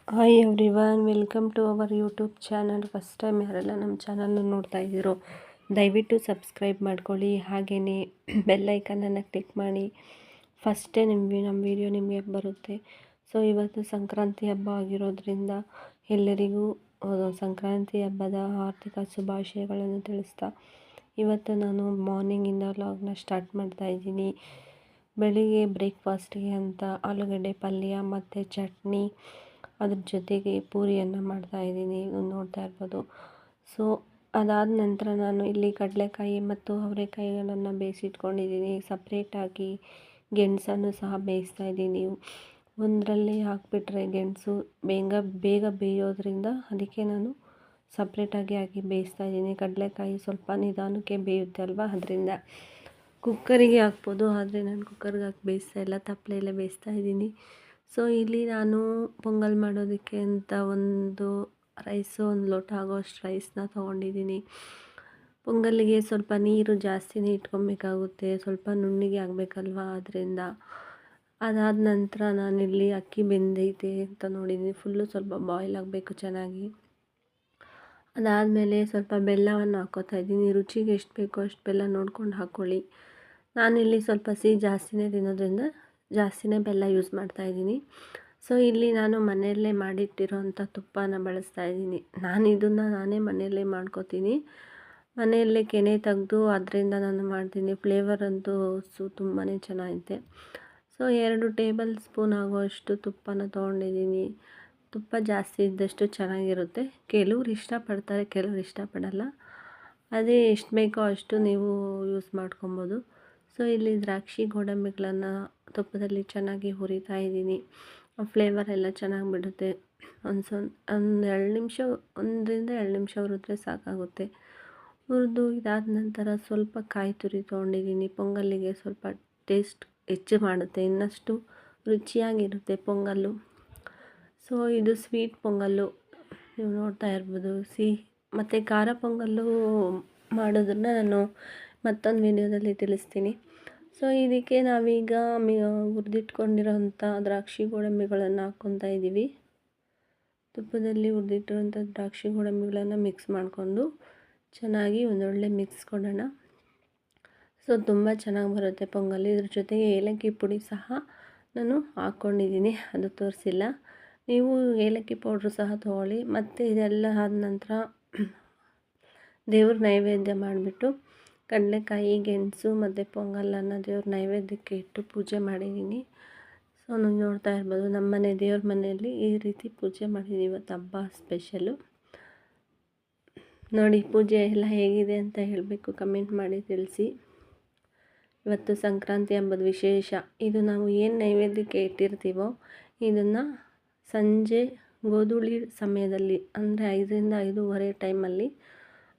Hi everyone, welcome to our YouTube channel. First time ಯಾರೆಲ್ಲ ನಮ್ಮ ಚಾನಲ್ನ ನೋಡ್ತಾ ಇದ್ದೀರೋ ದಯವಿಟ್ಟು ಸಬ್ಸ್ಕ್ರೈಬ್ ಮಾಡ್ಕೊಳ್ಳಿ. ಹಾಗೆಯೇ ಬೆಲ್ಲೈಕನನ್ನು ಕ್ಲಿಕ್ ಮಾಡಿ. ಫಸ್ಟೇ ನಮ್ಮ ವಿಡಿಯೋ ನಿಮಗೆ ಬರುತ್ತೆ. ಸೊ ಇವತ್ತು ಸಂಕ್ರಾಂತಿ ಹಬ್ಬ ಆಗಿರೋದ್ರಿಂದ ಎಲ್ಲರಿಗೂ ಸಂಕ್ರಾಂತಿ ಹಬ್ಬದ ಆರ್ಥಿಕ ಶುಭಾಶಯಗಳನ್ನು ತಿಳಿಸ್ತಾ ಇವತ್ತು ನಾನು ಮಾರ್ನಿಂಗಿಂದ ವ್ಲಾಗ್ನ ಸ್ಟಾರ್ಟ್ ಮಾಡ್ತಾ ಇದ್ದೀನಿ. ಬೆಳಿಗ್ಗೆ ಬ್ರೇಕ್ಫಾಸ್ಟ್ಗೆ ಅಂತ ಆಲೂಗಡ್ಡೆ ಪಲ್ಯ ಮತ್ತು ಚಟ್ನಿ, ಅದ್ರ ಜೊತೆಗೆ ಪೂರಿಯನ್ನು ಮಾಡ್ತಾಯಿದ್ದೀನಿ, ನೋಡ್ತಾ ಇರ್ಬೋದು. ಸೊ ಅದಾದ ನಂತರ ನಾನು ಇಲ್ಲಿ ಕಡಲೆಕಾಯಿ ಮತ್ತು ಅವರೆಕಾಯಿಗಳನ್ನು ಬೇಯಿಸಿಟ್ಕೊಂಡಿದ್ದೀನಿ. ಸಪ್ರೇಟಾಗಿ ಗೆಣಸನ್ನು ಸಹ ಬೇಯಿಸ್ತಾ ಇದ್ದೀನಿ. ಒಂದರಲ್ಲಿ ಹಾಕಿಬಿಟ್ರೆ ಗೆಣಸು ಬೇಗ ಬೇಯೋದ್ರಿಂದ ಅದಕ್ಕೆ ನಾನು ಸಪ್ರೇಟಾಗಿ ಹಾಕಿ ಬೇಯಿಸ್ತಾ ಇದ್ದೀನಿ. ಕಡಲೆಕಾಯಿ ಸ್ವಲ್ಪ ನಿಧಾನಕ್ಕೆ ಬೇಯುತ್ತೆ ಅಲ್ವಾ, ಅದರಿಂದ ಕುಕ್ಕರಿಗೆ ಹಾಕ್ಬೋದು, ಆದರೆ ನಾನು ಕುಕ್ಕರ್ಗೆ ಹಾಕಿ ಬೇಯಿಸ್ತಾ ಇಲ್ಲ, ತಪ್ಪಲೆಯಲ್ಲೇ ಬೇಯಿಸ್ತಾ ಇದ್ದೀನಿ. ಸೊ ಇಲ್ಲಿ ನಾನು ಪೊಂಗಲ್ ಮಾಡೋದಕ್ಕೆ ಅಂತ ಒಂದು ಲೋಟ ಆಗೋಷ್ಟು ರೈಸ್ನ ತೊಗೊಂಡಿದ್ದೀನಿ. ಪೊಂಗಲ್ಲಿಗೆ ಸ್ವಲ್ಪ ನೀರು ಜಾಸ್ತಿನೇ ಇಟ್ಕೊಬೇಕಾಗುತ್ತೆ, ಸ್ವಲ್ಪ ನುಣ್ಣಗೆ ಆಗಬೇಕಲ್ವ, ಅದರಿಂದ. ಅದಾದ ನಂತರ ನಾನಿಲ್ಲಿ ಅಕ್ಕಿ ಬೆಂದೈತೆ ಅಂತ ನೋಡಿದ್ದೀನಿ. ಫುಲ್ಲು ಸ್ವಲ್ಪ ಬಾಯ್ಲ್ ಆಗಬೇಕು ಚೆನ್ನಾಗಿ. ಅದಾದಮೇಲೆ ಸ್ವಲ್ಪ ಬೆಲ್ಲವನ್ನು ಹಾಕ್ಕೋತಾ ಇದ್ದೀನಿ. ರುಚಿಗೆ ಎಷ್ಟು ಬೇಕೋ ಅಷ್ಟು ಬೆಲ್ಲ ನೋಡ್ಕೊಂಡು ಹಾಕ್ಕೊಳ್ಳಿ. ನಾನಿಲ್ಲಿ ಸ್ವಲ್ಪ ಸಿಹಿ ಜಾಸ್ತಿನೇ ತಿನ್ನೋದ್ರಿಂದ ಜಾಸ್ತಿನೇ ಬೆಲ್ಲ ಯೂಸ್ ಮಾಡ್ತಾಯಿದ್ದೀನಿ. ಸೊ ಇಲ್ಲಿ ನಾನು ಮನೆಯಲ್ಲೇ ಮಾಡಿಟ್ಟಿರೋಂಥ ತುಪ್ಪನ ಬಳಸ್ತಾ ಇದ್ದೀನಿ. ನಾನೇ ಮನೆಯಲ್ಲೇ ಮಾಡ್ಕೋತೀನಿ. ಮನೆಯಲ್ಲೇ ಕೆನೆ ತೆಗೆದು ಅದರಿಂದ ನಾನು ಮಾಡ್ತೀನಿ. ಫ್ಲೇವರ್ ಅಂತೂ ತುಂಬಾ ಚೆನ್ನಾಗೈತೆ. ಸೊ 2 ಟೇಬಲ್ ಸ್ಪೂನ್ ಆಗುವಷ್ಟು ತುಪ್ಪನ ತೊಗೊಂಡಿದ್ದೀನಿ. ತುಪ್ಪ ಜಾಸ್ತಿ ಇದ್ದಷ್ಟು ಚೆನ್ನಾಗಿರುತ್ತೆ. ಕೆಲವ್ರು ಇಷ್ಟಪಡ್ತಾರೆ, ಕೆಲವ್ರು ಇಷ್ಟಪಡಲ್ಲ. ಅದೇ ಎಷ್ಟು ಬೇಕೋ ಅಷ್ಟು ನೀವು ಯೂಸ್ ಮಾಡ್ಕೊಬೋದು. ಸೊ ಇಲ್ಲಿ ದ್ರಾಕ್ಷಿ ಗೋಡಂಬಿಗಳನ್ನು ತುಪ್ಪದಲ್ಲಿ ಚೆನ್ನಾಗಿ ಹುರಿತಾ ಇದ್ದೀನಿ. ಫ್ಲೇವರ್ ಎಲ್ಲ ಚೆನ್ನಾಗಿ ಬಿಡುತ್ತೆ. ಒಂದು 2 ನಿಮಿಷ, 1ರಿಂದ 2 ನಿಮಿಷ ಹುರಿದ್ರೆ ಸಾಕಾಗುತ್ತೆ. ಹುರಿದು ಇದಾದ ನಂತರ ಸ್ವಲ್ಪ ಕಾಯಿ ತುರಿ ತೊಗೊಂಡಿದ್ದೀನಿ. ಪೊಂಗಲ್ಲಿಗೆ ಸ್ವಲ್ಪ ಟೇಸ್ಟ್ ಹೆಚ್ಚು ಮಾಡುತ್ತೆ, ಇನ್ನಷ್ಟು ರುಚಿಯಾಗಿರುತ್ತೆ ಪೊಂಗಲ್ಲು. ಸೊ ಇದು ಸ್ವೀಟ್ ಪೊಂಗಲ್ಲು, ನೀವು ನೋಡ್ತಾ ಇರ್ಬೋದು. ಸಿಹಿ ಮತ್ತು ಖಾರ ಪೊಂಗಲ್ಲು ಮಾಡೋದನ್ನು ನಾನು ಮತ್ತೊಂದು ವಿಡಿಯೋದಲ್ಲಿ ತಿಳಿಸ್ತೀನಿ. ಸೊ ಇದಕ್ಕೆ ನಾವೀಗ ಹುರಿದಿಟ್ಕೊಂಡಿರೋಂಥ ದ್ರಾಕ್ಷಿ ಗೋಡಂಬಿಗಳನ್ನು ಹಾಕ್ಕೊತಾ ಇದ್ದೀವಿ. ತುಪ್ಪದಲ್ಲಿ ಹುರಿದಿಟ್ಟಿರೋಂಥ ದ್ರಾಕ್ಷಿ ಗೋಡಂಬಿಗಳನ್ನು ಮಿಕ್ಸ್ ಮಾಡಿಕೊಂಡು ಚೆನ್ನಾಗಿ ಒಂದೊಳ್ಳೆ ಮಿಕ್ಸ್ ಕೊಡೋಣ. ಸೊ ತುಂಬ ಚೆನ್ನಾಗಿ ಬರುತ್ತೆ ಪೊಂಗಲ್. ಇದ್ರ ಜೊತೆಗೆ ಏಲಕ್ಕಿ ಪುಡಿ ಸಹ ನಾನು ಹಾಕ್ಕೊಂಡಿದ್ದೀನಿ, ಅದು ತೋರಿಸಿಲ್ಲ. ನೀವು ಏಲಕ್ಕಿ ಪೌಡ್ರು ಸಹ ತೊಗೊಳ್ಳಿ. ಮತ್ತು ಇದೆಲ್ಲ ಆದ ನಂತರ ದೇವ್ರ ನೈವೇದ್ಯ ಮಾಡಿಬಿಟ್ಟು ಕಡಲೆಕಾಯಿ, ಗೆಣಸು ಮತ್ತು ಪೊಂಗಲನ್ನು ದೇವ್ರ ನೈವೇದ್ಯಕ್ಕೆ ಇಟ್ಟು ಪೂಜೆ ಮಾಡಿದ್ದೀನಿ. ಸೊ ನೀವು ನೋಡ್ತಾ ಇರ್ಬೋದು, ನಮ್ಮ ದೇವ್ರ ಮನೆಯಲ್ಲಿ ಈ ರೀತಿ ಪೂಜೆ ಮಾಡಿದ್ದೀವಿ. ಇವತ್ತು ಹಬ್ಬ ಸ್ಪೆಷಲು. ನೋಡಿ ಪೂಜೆ ಎಲ್ಲ ಹೇಗಿದೆ ಅಂತ ಹೇಳಬೇಕು, ಕಮೆಂಟ್ ಮಾಡಿ ತಿಳಿಸಿ. ಇವತ್ತು ಸಂಕ್ರಾಂತಿ ಹಬ್ಬದ ವಿಶೇಷ ಇದು. ನಾವು ಏನು ನೈವೇದ್ಯಕ್ಕೆ ಇಟ್ಟಿರ್ತೀವೋ ಇದನ್ನು ಸಂಜೆ ಗೋಧೂಳಿ ಸಮಯದಲ್ಲಿ, ಅಂದರೆ 5ರಿಂದ 5:30 ಟೈಮಲ್ಲಿ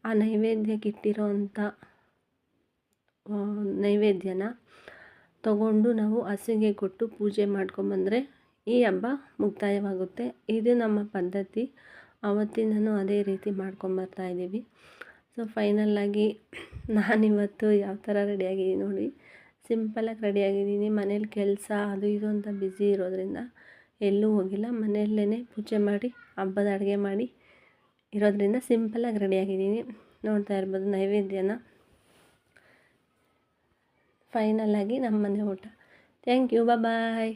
ಆ ನೈವೇದ್ಯಕ್ಕೆ ಇಟ್ಟಿರೋವಂಥ ನೈವೇದ್ಯನ ತಗೊಂಡು ನಾವು ಹಸುಗೆ ಕೊಟ್ಟು ಪೂಜೆ ಮಾಡ್ಕೊಂಬಂದರೆ ಈ ಹಬ್ಬ ಮುಕ್ತಾಯವಾಗುತ್ತೆ. ಇದು ನಮ್ಮ ಪದ್ಧತಿ. ಆವತ್ತಿಂದನೂ ಅದೇ ರೀತಿ ಮಾಡ್ಕೊಂಬರ್ತಾಯಿದ್ದೀವಿ. ಸೊ ಫೈನಲ್ಲಾಗಿ ನಾನಿವತ್ತು ಯಾವ ಥರ ರೆಡಿಯಾಗಿದ್ದೀನಿ ನೋಡಿ, ಸಿಂಪಲಾಗಿ ರೆಡಿಯಾಗಿದ್ದೀನಿ. ಮನೇಲಿ ಕೆಲಸ ಅದು ಇದು ಅಂತ ಬ್ಯುಸಿ ಇರೋದ್ರಿಂದ ಎಲ್ಲೂ ಹೋಗಿಲ್ಲ. ಮನೆಯಲ್ಲೇ ಪೂಜೆ ಮಾಡಿ ಹಬ್ಬದ ಅಡುಗೆ ಮಾಡಿ ಇರೋದ್ರಿಂದ ಸಿಂಪಲಾಗಿ ರೆಡಿಯಾಗಿದ್ದೀನಿ. ನೋಡ್ತಾ ಇರ್ಬೋದು ನೈವೇದ್ಯನ. ಫೈನಲಾಗಿ ನಮ್ಮ ಮನೆ ಊಟ. Thank you, bye.